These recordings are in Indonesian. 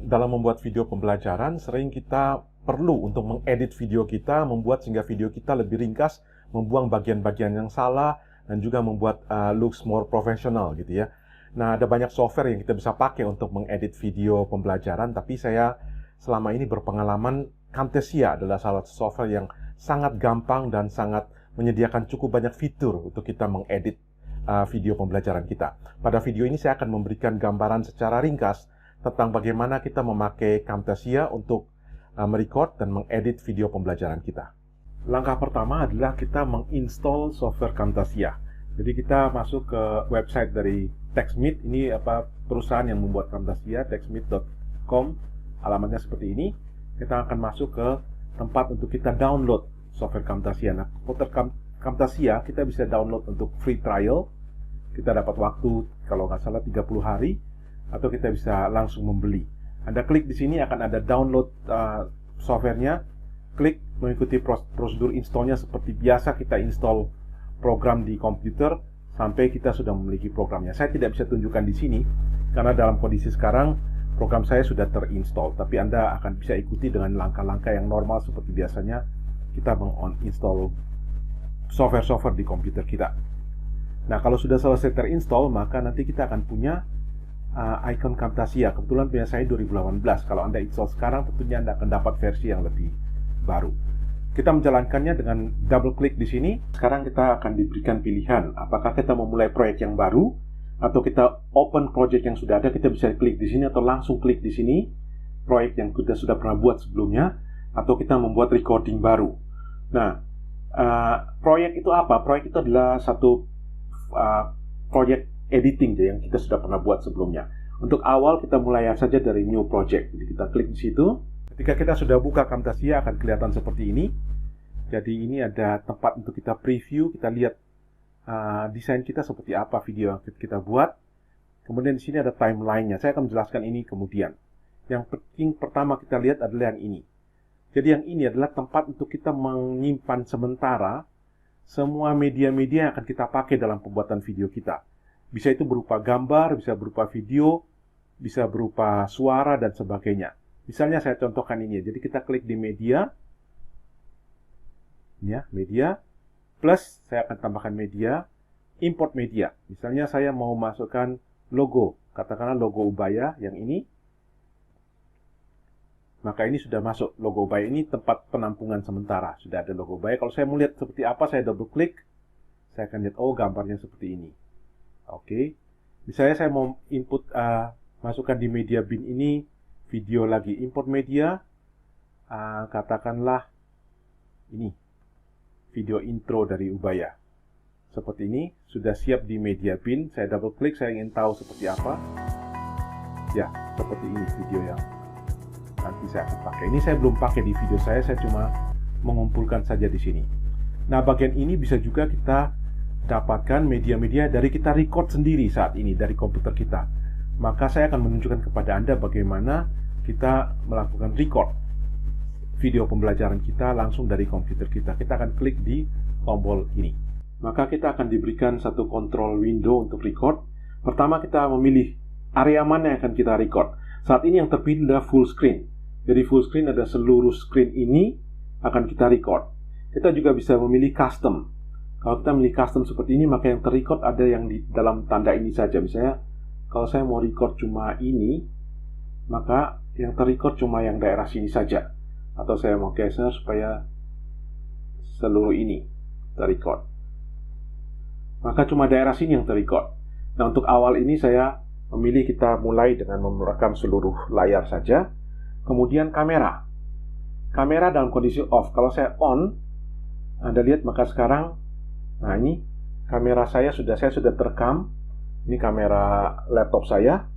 dalam membuat video pembelajaran, sering kita perlu untuk mengedit video kita, membuat sehingga video kita lebih ringkas, membuang bagian-bagian yang salah, dan juga membuat looks more professional gitu ya. Nah, ada banyak software yang kita bisa pakai untuk mengedit video pembelajaran, tapi saya selama ini berpengalaman Camtasia adalah salah satu software yang sangat gampang dan sangat menyediakan cukup banyak fitur untuk kita mengedit video pembelajaran kita. Pada video ini saya akan memberikan gambaran secara ringkas tentang bagaimana kita memakai Camtasia untuk merecord dan mengedit video pembelajaran kita. Langkah pertama adalah kita menginstall software Camtasia. Jadi kita masuk ke website dari TechSmith. Ini perusahaan yang membuat Camtasia, techsmith.com. Alamatnya seperti ini. Kita akan masuk ke tempat untuk kita download software Camtasia. Nah, Camtasia kita bisa download untuk free trial. Kita dapat waktu kalau nggak salah 30 hari, atau kita bisa langsung membeli. Anda klik di sini akan ada download softwarenya. Klik mengikuti prosedur installnya seperti biasa kita install program di komputer sampai kita sudah memiliki programnya. Saya tidak bisa tunjukkan di sini karena dalam kondisi sekarang program saya sudah terinstall. Tapi Anda akan bisa ikuti dengan langkah-langkah yang normal seperti biasanya kita menginstall software-software di komputer kita. Nah, kalau sudah selesai terinstall, maka nanti kita akan punya icon Camtasia. Kebetulan punya saya 2018. Kalau Anda install sekarang, tentunya Anda akan dapat versi yang lebih baru. Kita menjalankannya dengan double klik di sini. Sekarang kita akan diberikan pilihan, apakah kita memulai proyek yang baru, atau kita open project yang sudah ada. Kita bisa klik di sini atau langsung klik di sini, proyek yang kita sudah pernah buat sebelumnya, atau kita membuat recording baru. Nah, proyek itu apa? Proyek itu adalah satu proyek editing yang kita sudah pernah buat sebelumnya. Untuk awal kita mulai saja dari new project. Jadi kita klik di situ. Ketika kita sudah buka Camtasia akan kelihatan seperti ini. Jadi ini ada tempat untuk kita preview, kita lihat desain kita seperti apa, video yang kita buat. Kemudian di sini ada timeline-nya. Saya akan menjelaskan ini kemudian. Yang penting pertama kita lihat adalah yang ini. Jadi yang ini adalah tempat untuk kita menyimpan sementara semua media-media yang akan kita pakai dalam pembuatan video kita. Bisa itu berupa gambar, bisa berupa video, bisa berupa suara, dan sebagainya. Misalnya saya contohkan ini ya. Jadi kita klik di media. Ini ya, media. Plus saya akan tambahkan media. Import media. Misalnya saya mau masukkan logo. Katakanlah logo Ubaya yang ini. Maka ini sudah masuk logo Ubaya. Ini tempat penampungan sementara. Sudah ada logo Ubaya. Kalau saya mau lihat seperti apa, saya double klik. Saya akan lihat, oh gambarnya seperti ini. Oke. Misalnya saya mau input, masukkan di media bin ini video lagi. Import media. Katakanlah ini. Video intro dari Ubaya. Seperti ini. Sudah siap di media bin. Saya double klik. Saya ingin tahu seperti apa. Ya, seperti ini video yang nanti saya akan pakai. Ini saya belum pakai di video saya cuma mengumpulkan saja di sini. Nah, bagian ini bisa juga kita dapatkan media-media dari kita record sendiri saat ini dari komputer kita. Maka saya akan menunjukkan kepada Anda bagaimana kita melakukan record video pembelajaran kita langsung dari komputer kita. Kita akan klik di tombol ini. Maka kita akan diberikan satu control window untuk record. Pertama kita memilih area mana yang akan kita record. Saat ini yang terpilih adalah full screen. Jadi full screen ada seluruh screen ini akan kita record. Kita juga bisa memilih custom. Kalau kita memilih custom seperti ini, maka yang terrecord ada yang di dalam tanda ini saja. Misalnya, kalau saya mau record cuma ini, maka yang terrecord cuma yang daerah sini saja. Atau saya mau geser supaya seluruh ini terrecord. Maka cuma daerah sini yang terrecord. Nah, untuk awal ini saya memilih kita mulai dengan merekam seluruh layar saja. Kemudian kamera. Kamera dalam kondisi off. Kalau saya on, Anda lihat maka sekarang, nah ini kamera saya sudah terekam. Ini kamera laptop saya.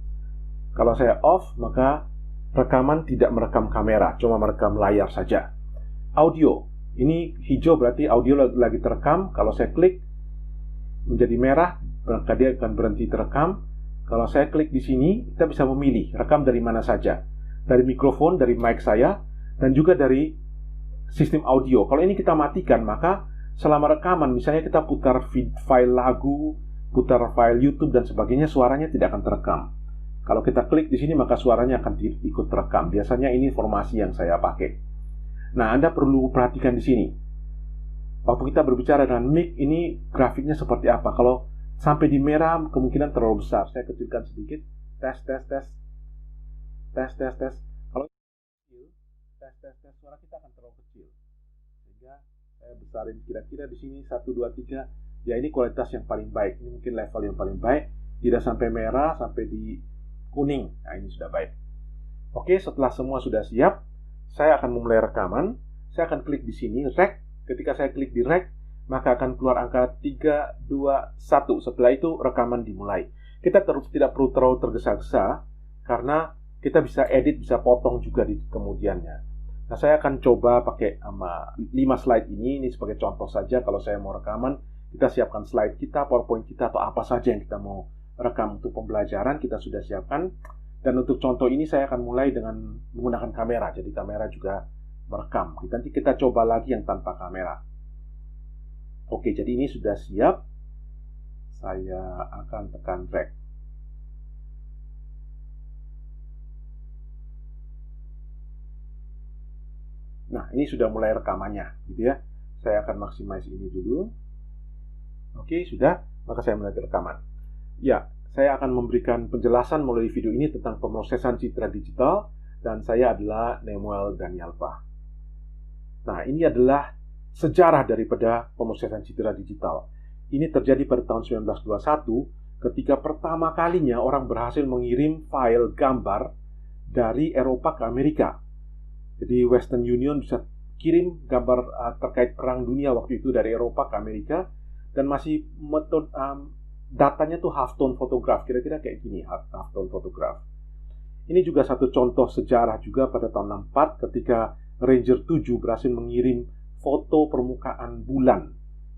Kalau saya off, maka rekaman tidak merekam kamera, cuma merekam layar saja. Audio. Ini hijau berarti audio lagi terekam. Kalau saya klik menjadi merah, maka dia akan berhenti terekam. Kalau saya klik di sini, kita bisa memilih rekam dari mana saja. Dari mikrofon, dari mic saya, dan juga dari sistem audio. Kalau ini kita matikan, maka selama rekaman, misalnya kita putar file lagu, putar file YouTube dan sebagainya, suaranya tidak akan terekam. Kalau kita klik di sini maka suaranya akan ikut terekam. Biasanya ini formasi yang saya pakai. Nah, Anda perlu perhatikan di sini. Waktu kita berbicara dengan mic, ini grafiknya seperti apa? Kalau sampai di merah, kemungkinan terlalu besar. Saya kecilkan sedikit. Tes. Kalau kecil, tes, suara kita akan terlalu kecil. Sehingga saya besarin kira-kira di sini 1, 2, 3. Ya, ini kualitas yang paling baik. Ini mungkin level yang paling baik. Tidak sampai merah, sampai di kuning. Nah, ini sudah baik. Oke, setelah semua sudah siap, saya akan memulai rekaman. Saya akan klik di sini, rec. Ketika saya klik di rec, maka akan keluar angka 3, 2, 1. Setelah itu rekaman dimulai. Kita tidak perlu terlalu tergesa-gesa, karena kita bisa edit, bisa potong juga di kemudiannya. Nah, saya akan coba pakai 5 slide ini sebagai contoh saja. Kalau saya mau rekaman, kita siapkan slide kita, PowerPoint kita, atau apa saja yang kita mau rekam untuk pembelajaran, kita sudah siapkan. Dan untuk contoh ini saya akan mulai dengan menggunakan kamera. Jadi kamera juga merekam. Nanti kita coba lagi yang tanpa kamera. Oke, jadi ini sudah siap. Saya akan tekan rec. Nah, ini sudah mulai rekamannya, gitu ya. Saya akan maximize ini dulu. Oke, sudah. Maka saya mulai rekaman. Ya, saya akan memberikan penjelasan melalui video ini tentang pemrosesan citra digital, dan saya adalah Nemuel Danialpa. Nah, ini adalah sejarah daripada pemrosesan citra digital. Ini terjadi pada tahun 1921, ketika pertama kalinya orang berhasil mengirim file gambar dari Eropa ke Amerika. Jadi Western Union bisa kirim gambar terkait perang dunia waktu itu dari Eropa ke Amerika, dan masih metode datanya tuh halftone photograph, kira-kira kayak gini, halftone photograph. Ini juga satu contoh sejarah juga pada tahun 64 ketika Ranger 7 berhasil mengirim foto permukaan bulan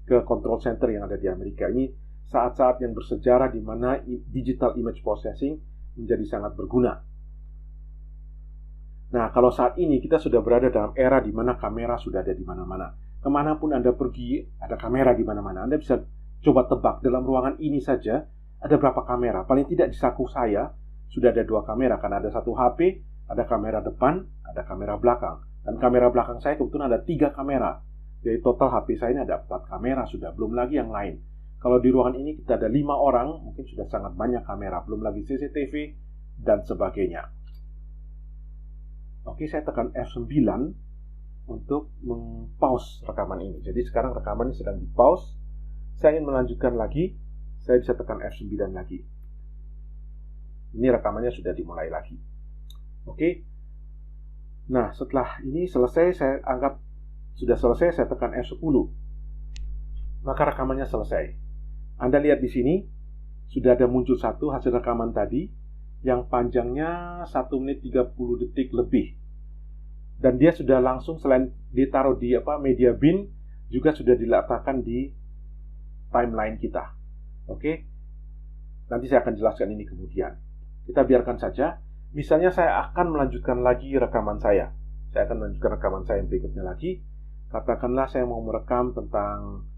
ke control center yang ada di Amerika. Ini saat-saat yang bersejarah di mana digital image processing menjadi sangat berguna. Nah, kalau saat ini kita sudah berada dalam era di mana kamera sudah ada di mana-mana. Kemanapun Anda pergi, ada kamera di mana-mana. Anda bisa coba tebak, dalam ruangan ini saja ada berapa kamera. Paling tidak di saku saya sudah ada 2 kamera, karena ada 1 HP, ada kamera depan, ada kamera belakang. Dan kamera belakang saya kebetulan ada 3 kamera. Jadi total HP saya ini ada 4 kamera sudah, belum lagi yang lain. Kalau di ruangan ini kita ada 5 orang, mungkin sudah sangat banyak kamera, belum lagi CCTV dan sebagainya. Oke, saya tekan F9 untuk meng-pause rekaman ini. Jadi sekarang rekaman ini sedang di-pause. Saya ingin melanjutkan lagi, saya bisa tekan F9 lagi. Ini rekamannya sudah dimulai lagi. Oke. Nah, setelah ini selesai, saya anggap sudah selesai, saya tekan F10. Maka rekamannya selesai. Anda lihat di sini, sudah ada muncul satu hasil rekaman tadi, yang panjangnya 1 menit 30 detik lebih. Dan dia sudah langsung, selain ditaruh di media bin, juga sudah diletakkan di timeline kita. Oke. Nanti saya akan jelaskan ini kemudian. Kita biarkan saja. Misalnya saya akan melanjutkan lagi rekaman saya. Saya akan melanjutkan rekaman saya yang berikutnya lagi. Katakanlah saya mau merekam tentang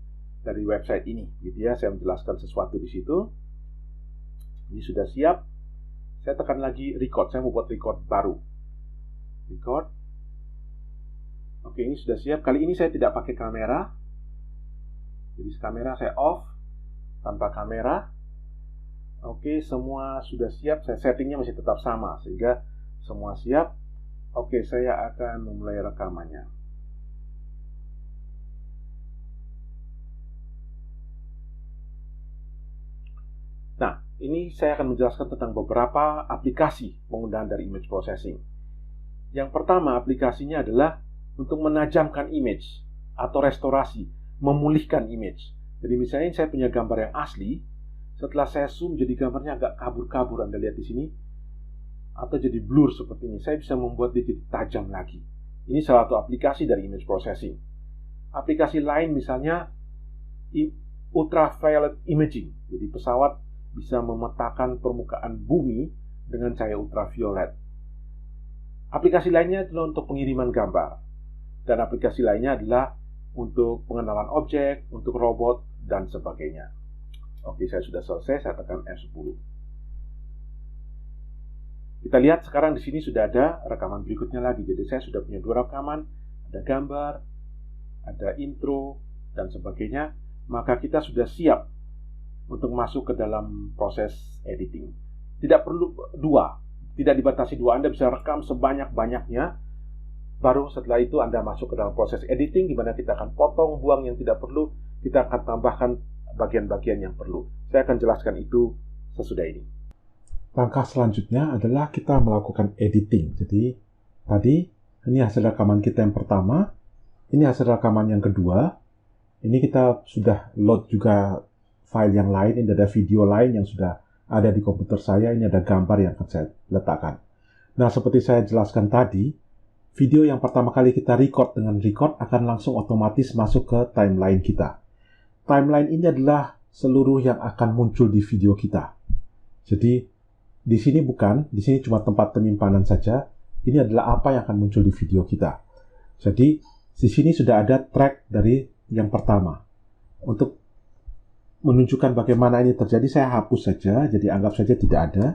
dari website ini, gitu ya. Saya menjelaskan sesuatu di situ. Ini sudah siap. Saya tekan lagi record. Saya mau buat record baru. Record. Oke, ini sudah siap. Kali ini saya tidak pakai kamera. Jadi kamera saya off, tanpa kamera. Oke, semua sudah siap. Saya settingnya masih tetap sama, sehingga semua siap. Oke, saya akan memulai rekamannya. Nah, ini saya akan menjelaskan tentang beberapa aplikasi penggunaan dari image processing. Yang pertama, aplikasinya adalah untuk menajamkan image atau restorasi, memulihkan image. Jadi misalnya saya punya gambar yang asli, setelah saya zoom jadi gambarnya agak kabur-kabur, Anda lihat di sini, atau jadi blur seperti ini. Saya bisa membuat dia jadi tajam lagi. Ini salah satu aplikasi dari image processing. Aplikasi lain misalnya ultraviolet imaging. Jadi pesawat bisa memetakan permukaan bumi dengan cahaya ultraviolet. Aplikasi lainnya adalah untuk pengiriman gambar. Dan aplikasi lainnya adalah untuk pengenalan objek, untuk robot, dan sebagainya. Oke, saya sudah selesai, saya tekan F10. Kita lihat sekarang di sini sudah ada rekaman berikutnya lagi. Jadi saya sudah punya 2 rekaman, ada gambar, ada intro, dan sebagainya. Maka kita sudah siap untuk masuk ke dalam proses editing. Tidak perlu 2, tidak dibatasi 2. Anda bisa rekam sebanyak-banyaknya. Baru setelah itu Anda masuk ke dalam proses editing, di mana kita akan potong, buang yang tidak perlu. Kita akan tambahkan bagian-bagian yang perlu. Saya akan jelaskan itu sesudah ini. Langkah selanjutnya adalah kita melakukan editing. Jadi, tadi ini hasil rekaman kita yang pertama, ini hasil rekaman yang kedua. Ini kita sudah load juga file yang lain, ini ada video lain yang sudah ada di komputer saya, ini ada gambar yang akan saya letakkan. Nah, seperti saya jelaskan tadi, video yang pertama kali kita record dengan record akan langsung otomatis masuk ke timeline kita. Timeline ini adalah seluruh yang akan muncul di video kita. Jadi, di sini cuma tempat penyimpanan saja. Ini adalah apa yang akan muncul di video kita. Jadi, di sini sudah ada track dari yang pertama. Untuk menunjukkan bagaimana ini terjadi, saya hapus saja. Jadi, anggap saja tidak ada.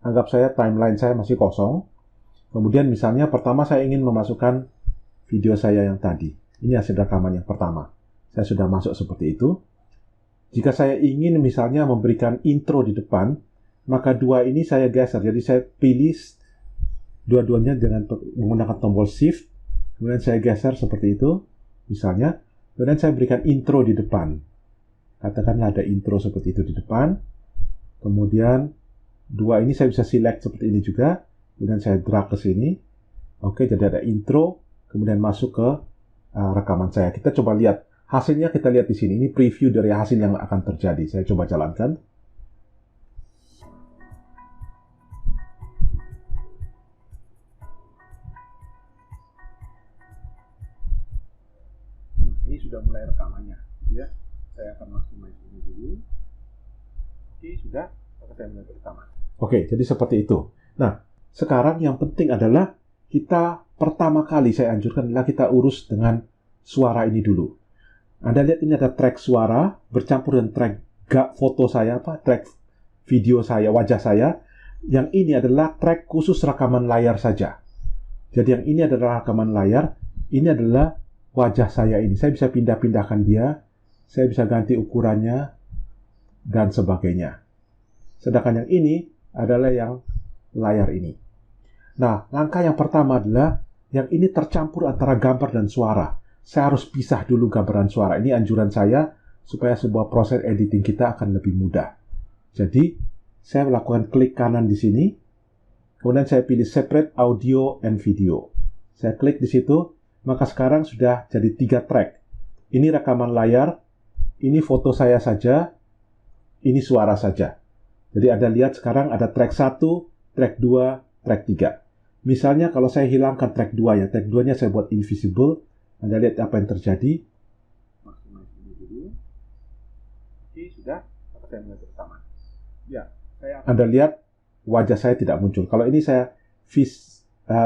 Anggap saya timeline saya masih kosong. Kemudian, misalnya, pertama saya ingin memasukkan video saya yang tadi. Ini hasil rekaman yang pertama. Saya sudah masuk seperti itu. Jika saya ingin misalnya memberikan intro di depan, maka 2 ini saya geser. Jadi saya pilih dua-duanya dengan menggunakan tombol Shift. Kemudian saya geser seperti itu, misalnya. Kemudian saya berikan intro di depan. Katakanlah ada intro seperti itu di depan. Kemudian 2 ini saya bisa select seperti ini juga. Kemudian saya drag ke sini. Oke, jadi ada intro. Kemudian masuk ke rekaman saya. Kita coba lihat. Hasilnya kita lihat di sini. Ini preview dari hasil yang akan terjadi. Saya coba jalankan. Ini sudah mulai rekamannya, ya. Saya akan maximize ini dulu. Oke, sudah. Maka saya mulai rekaman. Oke, jadi seperti itu. Nah, sekarang yang penting adalah kita pertama kali saya anjurkan adalah kita urus dengan suara ini dulu. Anda lihat ini ada track suara bercampur dengan track foto saya, track video saya, wajah saya. Yang ini adalah track khusus rekaman layar saja. Jadi yang ini adalah rekaman layar, ini adalah wajah saya ini. Saya bisa pindah-pindahkan dia, saya bisa ganti ukurannya, dan sebagainya. Sedangkan yang ini adalah yang layar ini. Nah, langkah yang pertama adalah yang ini tercampur antara gambar dan suara. Saya harus pisah dulu gambar dan suara. Ini anjuran saya supaya sebuah proses editing kita akan lebih mudah. Jadi, saya melakukan klik kanan di sini. Kemudian saya pilih Separate Audio and Video. Saya klik di situ. Maka sekarang sudah jadi 3 track. Ini rekaman layar, ini foto saya saja, ini suara saja. Jadi Anda lihat sekarang ada track 1, track 2, track 3. Misalnya kalau saya hilangkan track 2 ya, track 2-nya saya buat invisible. Anda lihat apa yang terjadi. Maximize ini dulu. Oke, sudah. Maka saya mulai rekaman. Ya, Anda lihat wajah saya tidak muncul. Kalau ini saya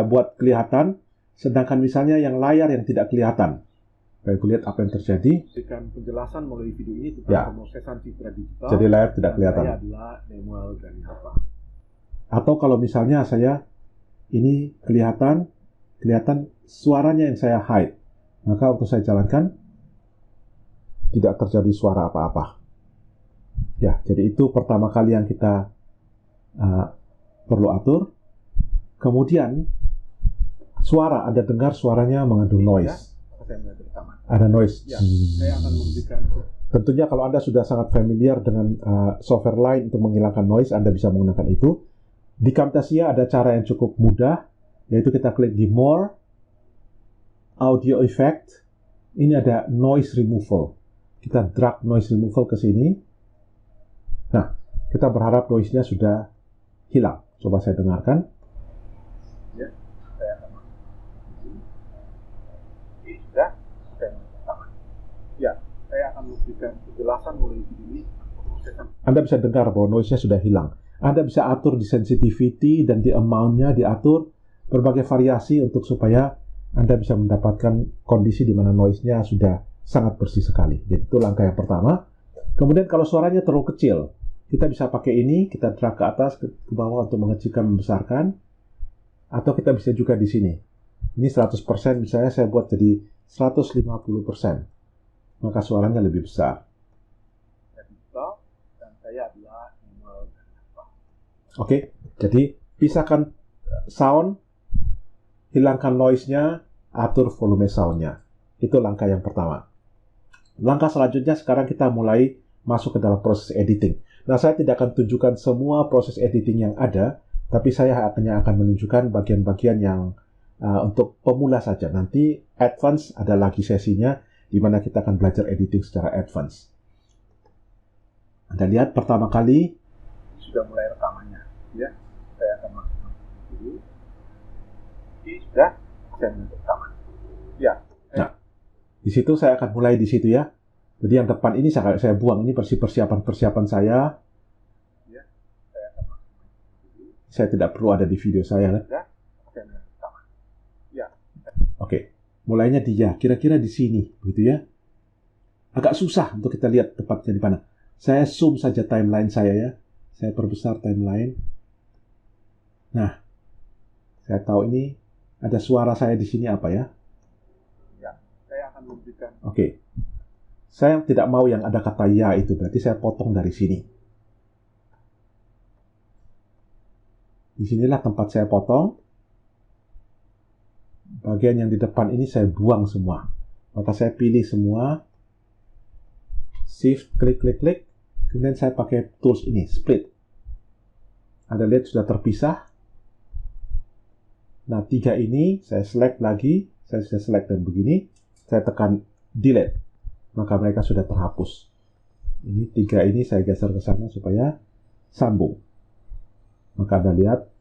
buat kelihatan, sedangkan misalnya yang layar yang tidak kelihatan. Baik, lihat apa yang terjadi. Berikan penjelasan melalui video ini tentang pemrosesan citra digital. Jadi layar tidak kelihatan. Saya adalah Nemuel Ganiapa. Atau kalau misalnya saya ini kelihatan suaranya yang saya hide. Maka waktu saya jalankan tidak terjadi suara apa-apa. Ya, jadi itu pertama kali yang kita perlu atur. Kemudian suara, Anda dengar suaranya mengandung noise. Ada noise. Ya, saya akan memberikan. Tentunya kalau Anda sudah sangat familiar dengan software lain untuk menghilangkan noise, Anda bisa menggunakan itu. Di Camtasia ada cara yang cukup mudah, yaitu kita klik di More, Audio Effect. Ini ada Noise Removal. Kita drag Noise Removal ke sini. Nah, kita berharap noise-nya sudah hilang. Coba saya dengarkan. Ya, saya akan masuk. Sudah, saya akan. Ya, saya akan memberikan penjelasan melalui ini. Anda bisa dengar bahwa noise-nya sudah hilang. Anda bisa atur di sensitivity dan di amount-nya, diatur berbagai variasi untuk supaya Anda bisa mendapatkan kondisi di mana noise-nya sudah sangat bersih sekali. Jadi itu langkah yang pertama. Kemudian kalau suaranya terlalu kecil, Kita bisa pakai ini, kita drag ke atas, ke bawah untuk mengecilkan, membesarkan. Atau kita bisa juga di sini. Ini 100%, misalnya saya buat jadi 150%. Maka suaranya lebih besar. Dan saya adalah Oke, jadi pisahkan sound, hilangkan noise-nya, atur volume sound-nya. Itu langkah yang pertama. Langkah selanjutnya sekarang kita mulai masuk ke dalam proses editing. Nah, saya tidak akan tunjukkan semua proses editing yang ada, tapi saya hanya akan menunjukkan bagian-bagian yang untuk pemula saja. Nanti advance ada lagi sesinya, di mana kita akan belajar editing secara advance. Anda lihat pertama kali sudah mulai rekamannya, ya. Saya akan masukkan dulu. Ini sudah saya mulai rekaman. Ya. Nah, di situ saya akan mulai di situ ya. Jadi yang depan ini saya buang, ini persiapan saya. Ya, saya akan masukkan dulu. Saya tidak perlu ada di video saya kan? Sudah, saya mulai rekaman. Ya. Oke. Mulainya dia, kira-kira di sini, begitu ya. Agak susah untuk kita lihat tepatnya di mana. Saya zoom saja timeline saya ya. Saya perbesar timeline. Nah, saya tahu ini ada suara saya di sini apa ya? Ya, saya akan memberikan. Oke. Saya tidak mau yang ada kata ya itu, berarti saya potong dari sini. Disinilah tempat saya potong. Bagian yang di depan ini saya buang semua. Maka saya pilih semua. Shift, klik. Kemudian saya pakai tools ini, split. Anda lihat sudah terpisah. Nah, 3 ini saya select lagi. Saya sudah select dan begini. Saya tekan delete. Maka mereka sudah terhapus. Ini 3 ini saya geser ke sana supaya sambung. Maka Anda lihat.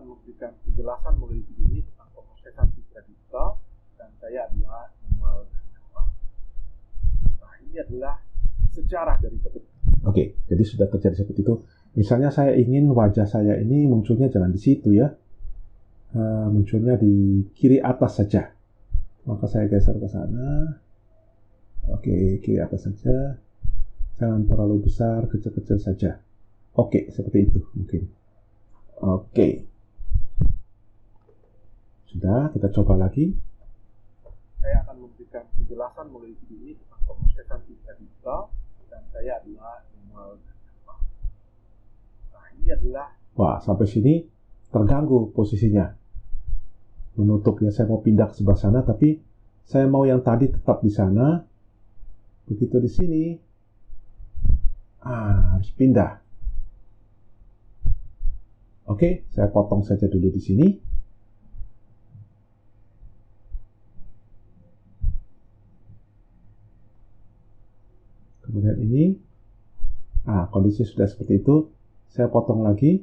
Memberikan penjelasan mulai ini tentang pemrosesan 3 digital dan saya adalah Noel. Nah, ini adalah sejarah dari petik. Oke, jadi sudah terjadi seperti itu. Misalnya saya ingin wajah saya ini munculnya jangan di situ ya, munculnya di kiri atas saja. Maka saya geser ke sana. Oke, kiri atas saja. Jangan terlalu besar, kecil-kecil saja. Oke, seperti itu mungkin. Oke. Sudah, kita coba lagi. Saya akan memberikan penjelasan mulai ini tentang pemrosesan 3 digital dan saya adalah Noel. Nah, ini adalah. Wah, sampai sini terganggu posisinya. Menutup ya, saya mau pindah ke sebelah sana, tapi saya mau yang tadi tetap di sana. Begitu di sini, harus pindah. Oke, saya potong saja dulu di sini. Kemudian ini, kondisi sudah seperti itu, saya potong lagi.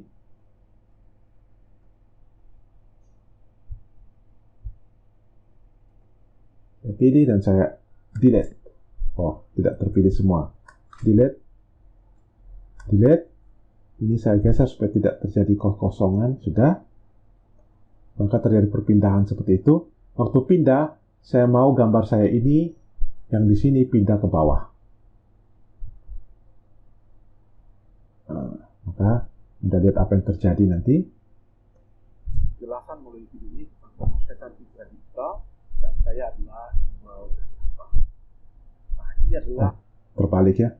Saya pilih dan saya delete. Oh, tidak terpilih semua. Delete. Ini saya geser supaya tidak terjadi kosongan. Sudah. Maka terjadi perpindahan seperti itu. Waktu pindah, saya mau gambar saya ini yang di sini pindah ke bawah. Maka Anda lihat apa yang terjadi nanti. Jelasan mulai ini tentang pemrosesan 3 digital dan saya adalah Noel. Nah, ini adalah terbalik ya.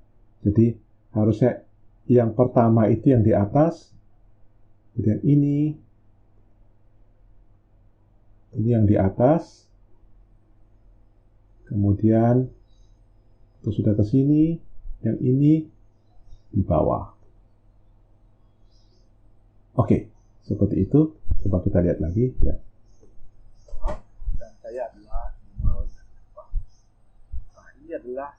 Jadi harusnya yang pertama itu yang di atas, kemudian ini yang di atas, kemudian itu sudah ke sini, yang ini di bawah. Oke, seperti itu. Coba kita lihat lagi ya. Dan saya adalah Noel. Nah, ini adalah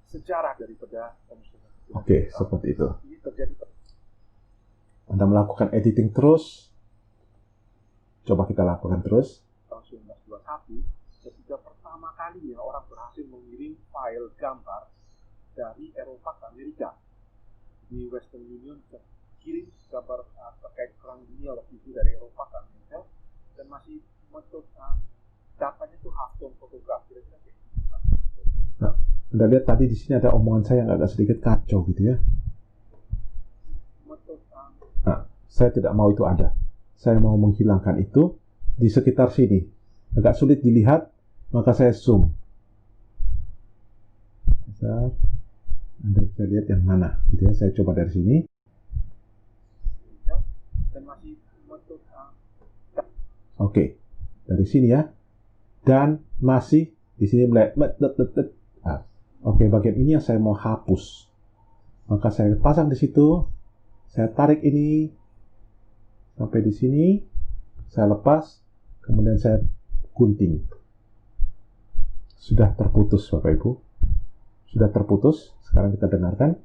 sejarah daripada pemrosesan. Oke, seperti itu. Ini terjadi. Anda melakukan editing terus. Coba kita lakukan terus. Tahun 1921, ketika pertama kalinya orang berhasil mengirim file gambar dari Eropa ke Amerika. Di Western Union kirim gambar terkait perang dunia waktu itu dari Eropa ke Amerika dan masih metode datanya itu half tone fotograf kira-kira. Nah, Anda Anda lihat tadi di sini ada omongan saya yang agak sedikit kacau gitu ya. Nah, saya tidak mau itu ada. Saya mau menghilangkan itu di sekitar sini. Agak sulit dilihat, maka saya zoom. Anda bisa lihat yang mana, gitu ya. Saya coba dari sini. Oke, dari sini ya. Dan masih di sini mulai. Oke, bagian ini yang saya mau hapus. Maka saya pasang di situ. Saya tarik ini sampai di sini. Saya lepas. Kemudian saya gunting. Sudah terputus, Bapak Ibu. Sudah terputus. Sekarang kita dengarkan.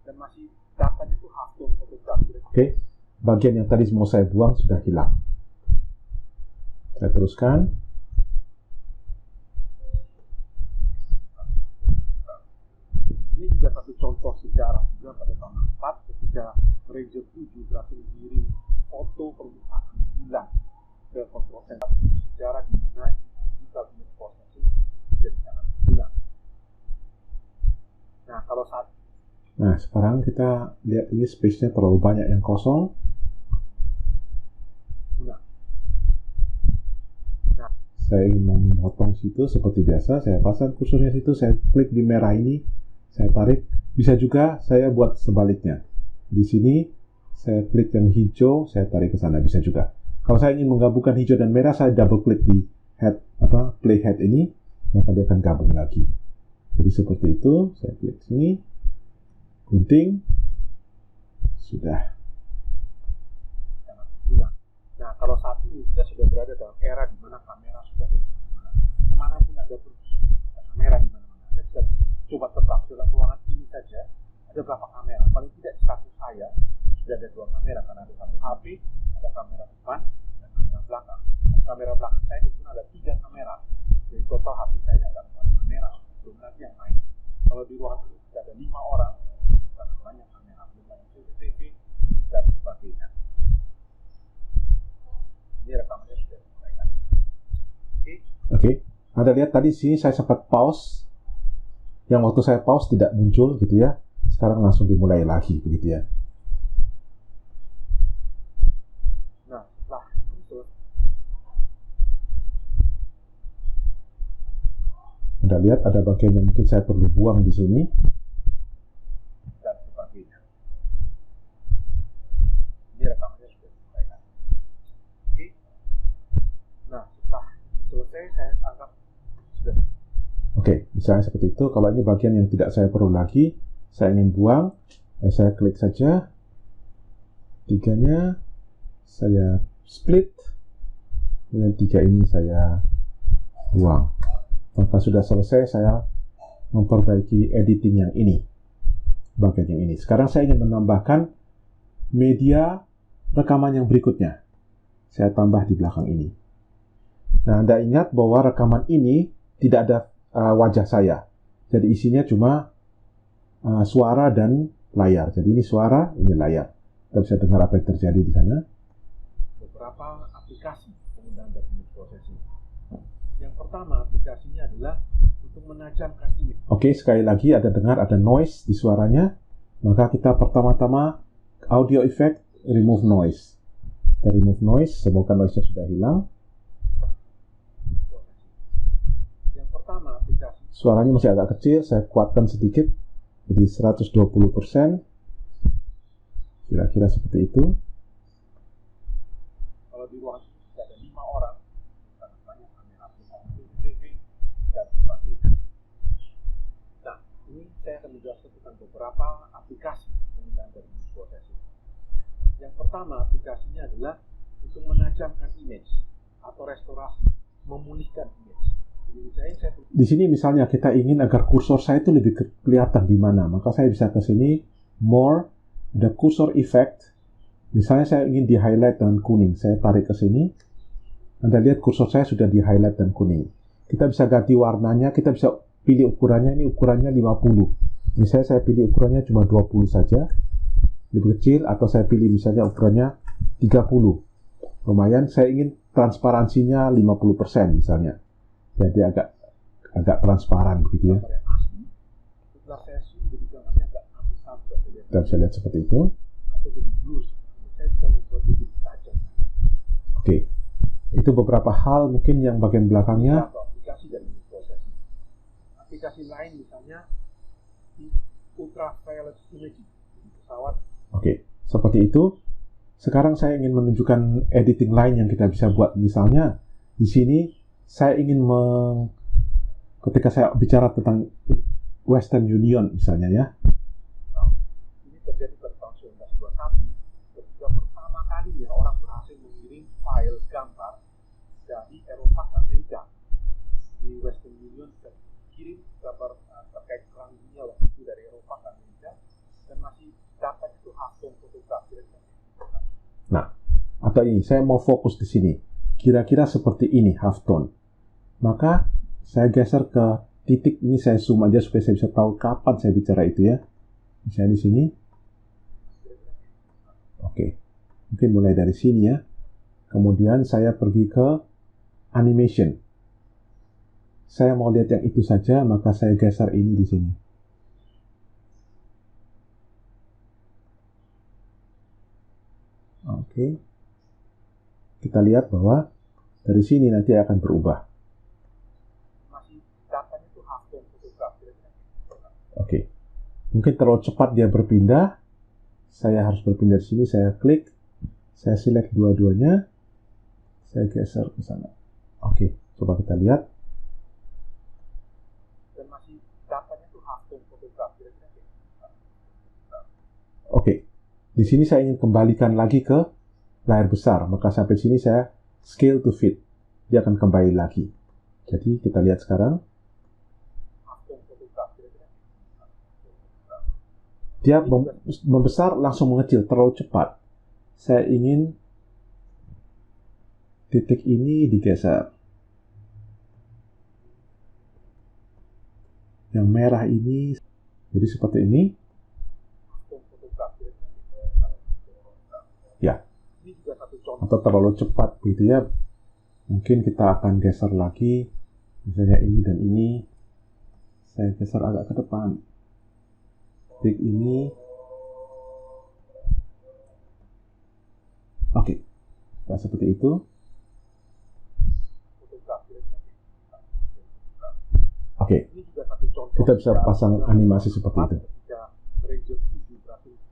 Dan masih datanya itu hapus. Oke, bagian yang tadi mau saya buang sudah hilang. Saya teruskan. Ini juga satu contoh sejarah juga pada tahun 4 ketika Ranger 7 berhasil mengirim foto permukaan bulan ke kontrol center. Sejarah di mana digital image processing jadi sangat berguna. Nah, kalau saat sekarang kita lihat ini space-nya terlalu banyak yang kosong. Saya ingin memotong situ seperti biasa, saya pasang kursornya situ, saya klik di merah ini, saya tarik. Bisa juga saya buat sebaliknya. Di sini saya klik yang hijau, saya tarik ke sana, bisa juga. Kalau saya ingin menggabungkan hijau dan merah, saya double klik di head playhead ini, maka dia akan gabung lagi. Jadi seperti itu, saya klik sini, gunting, sudah. Nah, kalau saat ini kita sudah berada dalam era di mana kamera sudah ada di mana-mana. Kemanapun Anda pergi, ada kamera di mana-mana. Anda bisa coba tetap dalam ruangan ini saja, ada berapa kamera. Paling tidak di satu saya sudah ada 2 kamera, karena ada satu HP, ada kamera depan, dan kamera belakang. Kamera belakang saya itu pun ada 3 kamera. Jadi total HP saya ada 4 kamera, belum lagi yang lain. Kalau di ruangan ini sudah ada 5 orang, bukan banyak kamera, belum lagi CCTV, dan sebagainya. Ini rekamannya sudah dimulai. Oke. Anda lihat tadi sini saya sempat pause. Yang waktu saya pause tidak muncul gitu ya. Sekarang langsung dimulai lagi begitu ya. Nah, setelah itu Anda lihat ada bagian yang mungkin saya perlu buang di sini. dan sebagainya. Ini rekamannya sudah dimulai. Oke. Nah, setelah selesai saya anggap sudah. Oke, misalnya seperti itu. Kalau ini bagian yang tidak saya perlu lagi, saya ingin buang, saya klik saja. 3-nya saya split, kemudian 3 ini saya buang. Maka sudah selesai saya memperbaiki editing yang ini, bagian yang ini. Sekarang saya ingin menambahkan media rekaman yang berikutnya. Saya tambah di belakang ini. Nah, Anda ingat bahwa rekaman ini tidak ada wajah saya. Jadi isinya cuma suara dan layar. Jadi ini suara, ini layar. Kita bisa dengar apa yang terjadi di sana. Beberapa aplikasi penggunaan dari image processing. Yang pertama aplikasinya adalah untuk menajamkan image. Oke, sekali lagi ada dengar ada noise di suaranya. Maka kita pertama-tama audio effect, remove noise. Kita remove noise, semoga noise-nya sudah hilang. Yang pertama aplikasi. Suaranya masih agak kecil, saya kuatkan sedikit. Jadi 120%. Kira-kira seperti itu. Kalau di ruangan ini sudah ada 5 orang, karena banyak kamera aplikasi TV dan sebagainya. Nah, ini saya akan menjelaskan tentang beberapa aplikasi penggunaan dari image processing. Yang pertama aplikasinya adalah untuk menajamkan image atau restorasi, memulihkan image. Di sini misalnya kita ingin agar kursor saya itu lebih kelihatan di mana, maka saya bisa ke sini, more, ada kursor effect. Misalnya saya ingin di highlight dengan kuning, saya tarik ke sini. Anda lihat kursor saya sudah di highlight dan kuning. Kita bisa ganti warnanya, kita bisa pilih ukurannya, ini ukurannya 50. Misalnya saya pilih ukurannya cuma 20 saja, lebih kecil, atau saya pilih misalnya ukurannya 30. Lumayan, saya ingin transparansinya 50% misalnya. Jadi agak transparan begitu ya. Gambar yang asli kita bisa lihat seperti itu. atau jadi blur seperti ini. Saya bisa membuat lebih tajam. Oke, itu beberapa hal mungkin yang bagian belakangnya. Atau aplikasi dari prosesi. Aplikasi lain misalnya di ultraviolet imaging di pesawat. Oke, seperti itu. Sekarang saya ingin menunjukkan editing lain yang kita bisa buat. Misalnya di sini saya ingin ketika saya bicara tentang Western Union misalnya ya. Ini terjadi pada tahun 1921 ketika pertama kalinya orang berhasil mengirim file gambar dari Eropa ke Amerika. Di Western Union kirim gambar terkait perang dunia waktu itu dari Eropa ke Amerika, dan masih data itu hasil fotografi. Nah, atau ini saya mau fokus di sini. Kira-kira seperti ini halftone. Maka saya geser ke titik ini, saya zoom aja supaya saya bisa tahu kapan saya bicara itu ya. Misalnya di sini. Oke. Mungkin mulai dari sini ya. Kemudian saya pergi ke animation. Saya mau lihat yang itu saja, maka saya geser ini di sini. Oke. Kita lihat bahwa dari sini nanti akan berubah. Masih datanya itu hasil fotografi. Oke. Mungkin terlalu cepat dia berpindah. Saya harus berpindah di sini, saya klik. Saya select dua-duanya. Saya geser ke sana. Oke, coba kita lihat. Dan masih datanya itu hasil fotografi. Oke. Di sini saya ingin kembalikan lagi ke layar besar. Maka sampai sini saya scale to fit. Dia akan kembali lagi. Jadi kita lihat sekarang. Dia membesar langsung mengecil terlalu cepat. Saya ingin titik ini digeser. Yang merah ini jadi seperti ini. Ya. Atau terlalu cepat gitu ya. Mungkin kita akan geser lagi. Misalnya ini dan ini. Saya geser agak ke depan. Titik ini. Oke. Nah, seperti itu. Oke. Kita bisa pasang animasi seperti itu.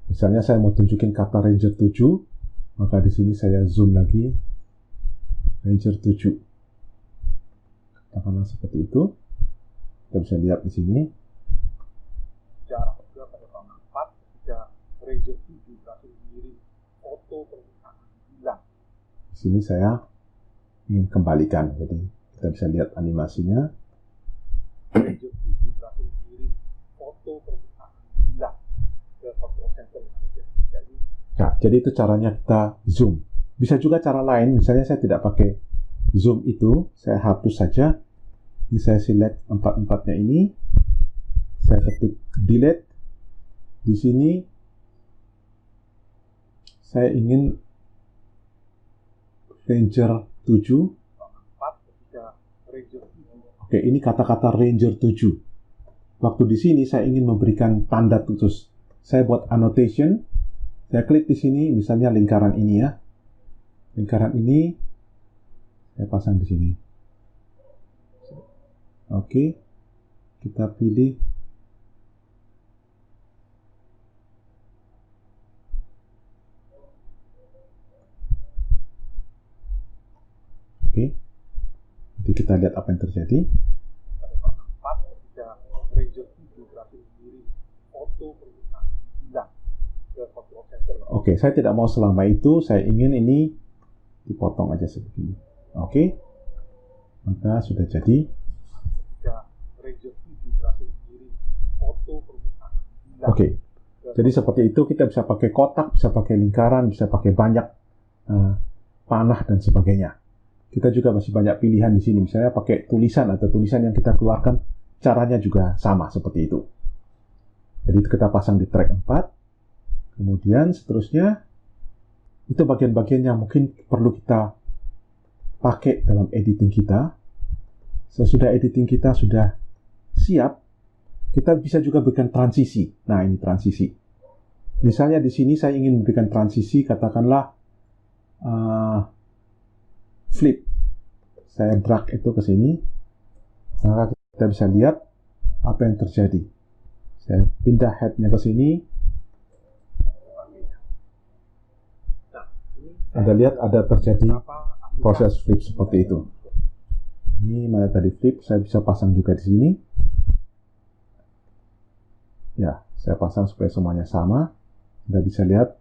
Misalnya saya mau tunjukin kata Ranger 7. Maka di sini saya zoom lagi. Ranger 7. Katakanlah seperti itu. Kita bisa lihat di sini. Jarak juga pada tahun 4 ketika Ranger 7 berhasil mengirim foto permukaan hilang. Di sini saya ingin kembalikan. Jadi kita bisa lihat animasinya. Ranger 7 berhasil mengirim foto permukaan hilang ke control center yang ada di Amerika ini. Nah, jadi itu caranya kita zoom. Bisa juga cara lain, misalnya saya tidak pakai zoom itu, saya hapus saja. Ini saya select empat-empatnya ini. Saya ketik delete. Di sini saya ingin Ranger 7. Oke, ini kata-kata Ranger 7. Waktu di sini saya ingin memberikan tanda khusus. Saya buat annotation. Saya klik di sini, misalnya lingkaran ini ya. Lingkaran ini saya pasang di sini. Oke. Kita pilih oke. Nanti kita lihat apa yang terjadi. Pada tahun 4 ketika Ranger 7 berhasil mengirim foto permukaan hilang ke control center. Oke, saya tidak mau selama itu. Saya ingin ini dipotong aja sebegini. Oke. Maka sudah jadi. Ketika Ranger 7 berhasil mengirim foto permukaan hilang. Oke. Jadi seperti itu kita bisa pakai kotak, bisa pakai lingkaran, bisa pakai banyak panah dan sebagainya. Kita juga masih banyak pilihan di sini. Misalnya pakai tulisan atau tulisan yang kita keluarkan, caranya juga sama seperti itu. Jadi kita pasang di track 4. Kemudian seterusnya, itu bagian-bagian yang mungkin perlu kita pakai dalam editing kita. Sesudah editing kita sudah siap, kita bisa juga berikan transisi. Nah, ini transisi. Misalnya di sini saya ingin memberikan transisi, katakanlah flip. Saya drag itu ke sini, maka kita bisa lihat apa yang terjadi. Saya pindah head-nya ke sini. Anda lihat ada terjadi proses flip seperti itu. Ini mana tadi flip, saya bisa pasang juga di sini. Ya, saya pasang supaya semuanya sama. Anda bisa lihat.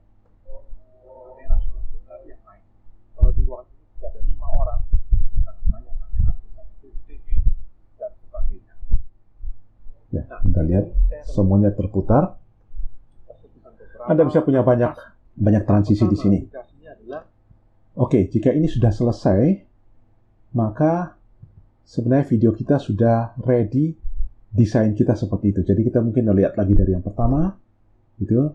Kalau di ruangan ini ada 5 orang, dan sebagainya. Ya, Anda lihat semuanya terputar. Anda bisa punya banyak transisi di sini. Oke, jika ini sudah selesai, maka sebenarnya video kita sudah ready, desain kita seperti itu. Jadi kita mungkin lihat lagi dari yang pertama, gitu.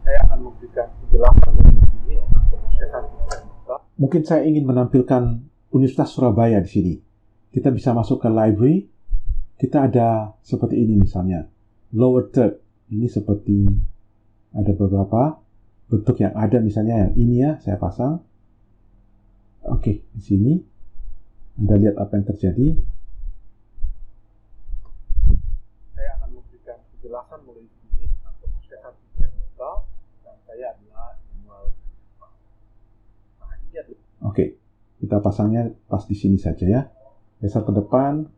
Saya akan memberikan penjelasan mengenai proses. Mungkin saya ingin menampilkan Universitas Surabaya di sini. Kita bisa masuk ke library. Kita ada seperti ini misalnya. Lower third. Ini seperti ada beberapa bentuk yang ada, misalnya yang ini ya, saya pasang. Oke, di sini Anda lihat apa yang terjadi. Saya akan memberikan penjelasan mulai ini tentang proses digital, dan saya adalah Immanuel. Nah, ini adalah. Oke, kita pasangnya pas di sini saja ya. Geser ke depan,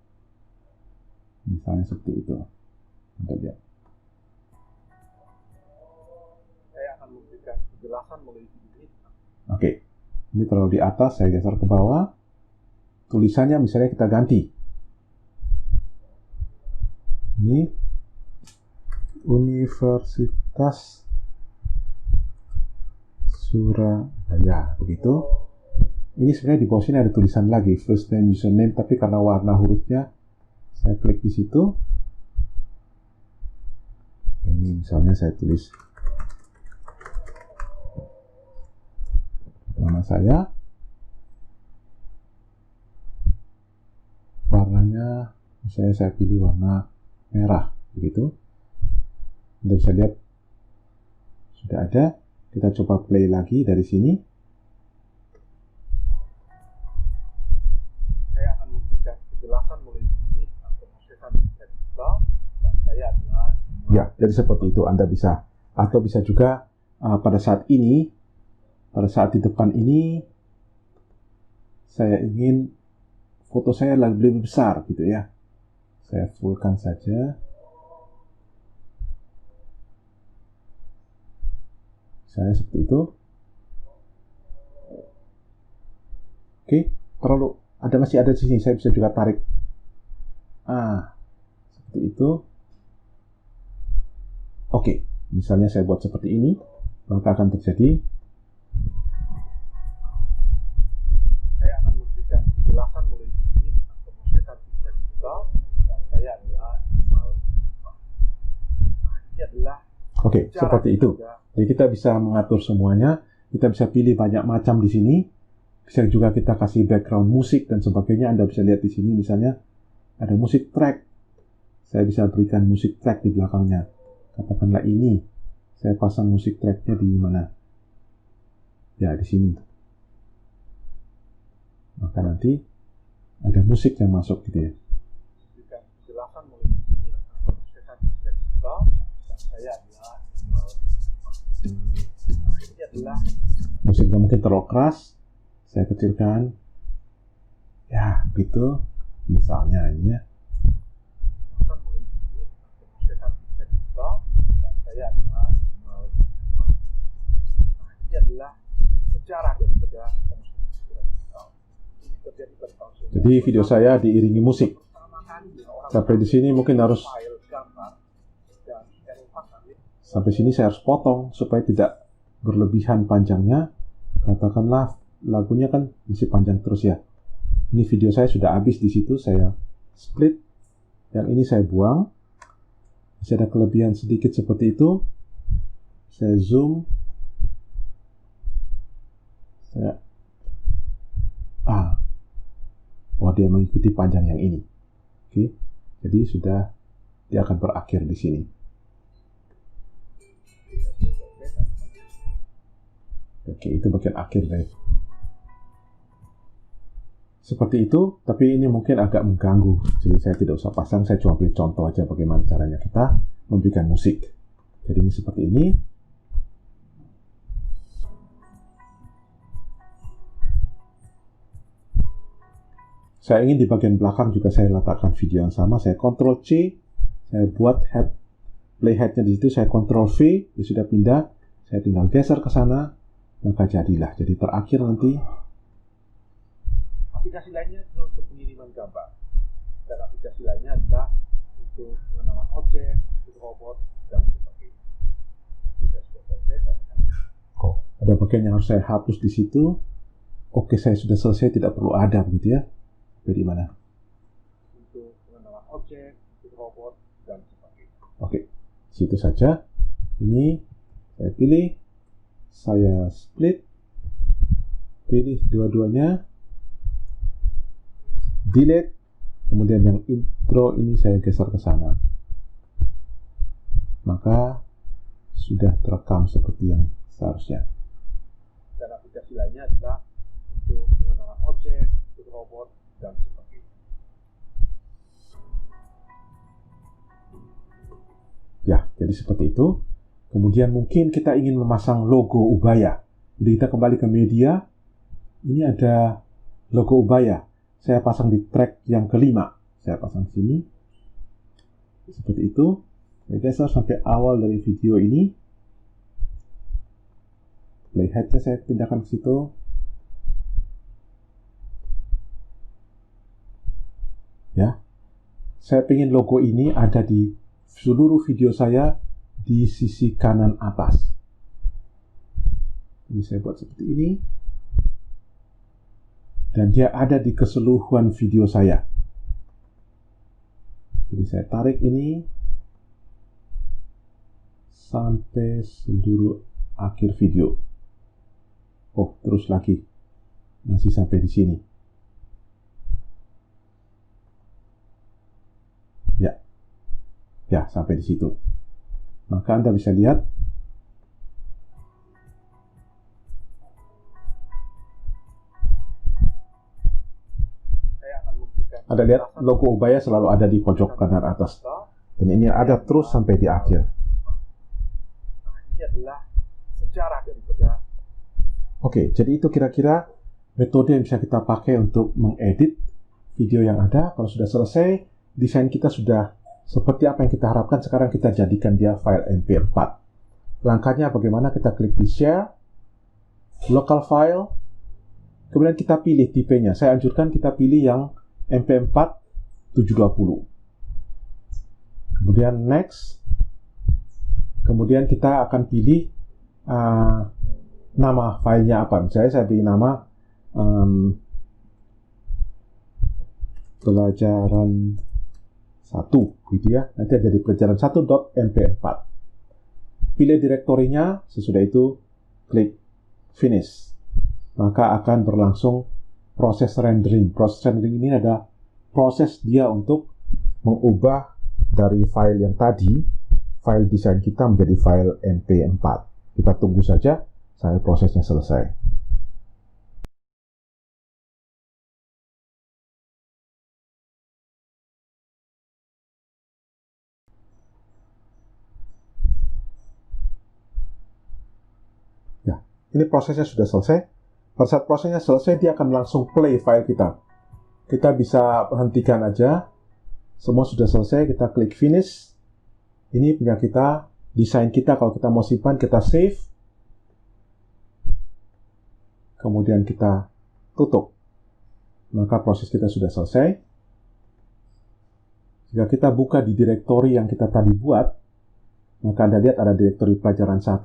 misalnya seperti itu. Anda lihat. Saya akan memberikan penjelasan mulai ini. Oke, ini terlalu di atas, saya geser ke bawah. Tulisannya misalnya kita ganti. Ini Universitas Surabaya, begitu. Ini sebenarnya di bawah sini ada tulisan lagi, first name, username, tapi karena warna hurufnya, saya klik di situ. Ini misalnya saya tulis nama saya, warnanya misalnya saya pilih warna merah, begitu. Anda bisa lihat sudah ada. Kita coba play lagi dari sini. Saya akan memberikan penjelasan mulai ini tentang proses digital, dan saya adalah. Ya, jadi seperti itu Anda bisa. Atau bisa juga pada saat ini, pada saat di depan ini, saya ingin foto saya lebih besar gitu ya. Saya fullkan saja. Saya seperti itu. Oke, masih ada di sini. Saya bisa juga tarik. Seperti itu. Oke, misalnya saya buat seperti ini, maka akan terjadi. Saya akan memberikan penjelasan mulai ini tentang proses digital, dan saya adalah. Nah, ini adalah. Oke, seperti itu. Jadi kita bisa mengatur semuanya. Kita bisa pilih banyak macam di sini. Bisa juga kita kasih background musik dan sebagainya. Anda bisa lihat di sini misalnya ada musik track. Saya bisa berikan musik track di belakangnya. Katakanlah ini. Saya pasang musik tracknya di mana? Ya, di sini. Maka nanti ada musik yang masuk gitu ya. Berikan penjelasan mulai ini tentang proses digital, dan saya adalah. Ini adalah. Musiknya mungkin terlalu keras. Saya kecilkan. Ya, begitu. Misalnya ini ya. Mulai ini tentang proses digital, dan saya adalah. Nah, ini adalah sejarah daripada proses digital. Ini terjadi pada tahun. Jadi video saya diiringi musik. Sampai di sini mungkin harus. Sampai sini saya harus potong supaya tidak berlebihan panjangnya. Katakanlah lagunya kan masih panjang terus ya. Ini video saya sudah habis di situ, saya split. Yang ini saya buang. Masih ada kelebihan sedikit seperti itu. Saya zoom. Saya oh dia mengikuti panjang yang ini. Oke, jadi sudah dia akan berakhir di sini. Oke, itu bagian akhir dari. Seperti itu, tapi ini mungkin agak mengganggu. Jadi saya tidak usah pasang, saya cuma beri contoh aja bagaimana caranya kita memberikan musik. Jadi ini seperti ini. Saya ingin di bagian belakang juga saya letakkan video yang sama. Saya Ctrl C, saya buat head playheadnya di situ. Saya Ctrl V, dia sudah pindah. Saya tinggal geser ke sana, maka jadilah. Jadi terakhir nanti. Aplikasi lainnya untuk pengiriman gambar, dan aplikasi lainnya adalah untuk pengenalan objek, untuk robot, dan sebagainya. Sudah selesai. Oh, ada bagian yang harus saya hapus di situ. Oke, saya sudah selesai, tidak perlu ada begitu ya. Di mana? Untuk pengenalan objek, untuk robot, dan sebagainya. Oke, situ saja. Ini saya pilih, saya split, pilih dua-duanya, delete, kemudian yang intro ini saya geser ke sana. Maka sudah terekam seperti yang seharusnya. Dan aplikasi lainnya adalah untuk pengenalan objek, untuk robot, dan sebagainya. Ya, jadi seperti itu. Kemudian mungkin kita ingin memasang logo Ubaya. Jadi kita kembali ke media. Ini ada logo Ubaya. Saya pasang di track yang kelima. Saya pasang sini. Seperti itu. Saya geser sampai awal dari video ini. Playheadnya saya pindahkan ke situ. Ya. Saya ingin logo ini ada di seluruh video saya di sisi kanan atas. Ini saya buat seperti ini. Dan dia ada di keseluruhan video saya. Jadi saya tarik ini sampai seluruh akhir video. Oh, terus lagi. Masih sampai di sini. Ya. Ya, sampai di situ. Maka Anda bisa lihat Anda lihat logo Ubaya selalu ada di pojok kanan atas. Dan ini ada terus sampai di akhir. Nah, ini adalah sejarah daripada. Oke, jadi itu kira-kira metode yang bisa kita pakai untuk mengedit video yang ada. Kalau sudah selesai, desain kita sudah seperti apa yang kita harapkan. Sekarang kita jadikan dia file MP4. Langkahnya bagaimana? Kita klik di share, local file, kemudian kita pilih tipenya. Saya anjurkan kita pilih yang MP4 720. Kemudian next. Kemudian kita akan pilih nama filenya apa. Misalnya saya pilih nama pelajaran 1 gitu ya. Nanti ada di pelajaran 1.mp4. Pilih direktorinya, sesudah itu klik finish. Maka akan berlangsung proses rendering. Proses rendering ini ada proses dia untuk mengubah dari file yang tadi, file desain kita menjadi file MP4. Kita tunggu saja sampai prosesnya selesai. Ya, ini prosesnya sudah selesai. Pada saat prosesnya selesai, dia akan langsung play file kita. Kita bisa hentikan aja. Semua sudah selesai, kita klik finish. Ini punya kita, desain kita. Kalau kita mau simpan, kita save. Kemudian kita tutup. Maka proses kita sudah selesai. Jika kita buka di direktori yang kita tadi buat, maka Anda lihat ada direktori pelajaran 1.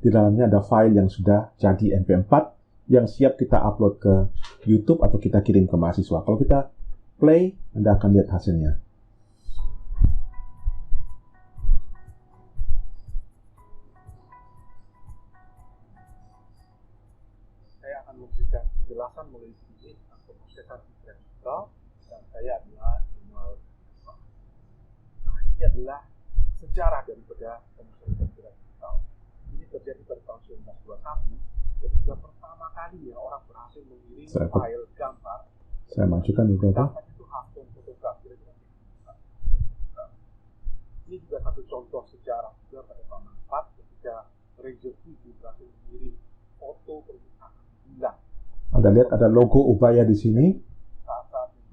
Di dalamnya ada file yang sudah jadi MP4 yang siap kita upload ke YouTube atau kita kirim ke mahasiswa. Kalau kita play, Anda akan lihat hasilnya. Saya akan memberikan penjelasan mulai sini sejarah daripada pembuatan digital. Ini terjadi pada tahun 1921 ketika pertama kalinya orang berhasil mengirim file gambar. Saya majukan juga, Pak. Gambar itu hasil fotografi. Ini juga satu contoh sejarah juga pada tahun 4 ketika Ranger 7 berhasil mengirim foto permukaan bulan. Anda lihat ada logo Ubaya di sini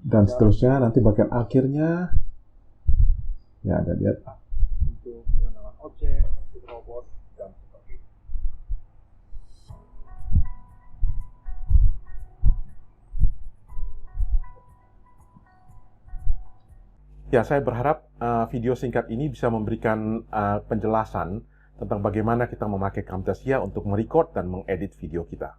dan seterusnya. Nanti bagian akhirnya ya Anda lihat untuk pengenalan objek, untuk robot dan sebagainya. Ya, saya berharap video singkat ini bisa memberikan penjelasan tentang bagaimana kita memakai Camtasia untuk merecord dan mengedit video kita.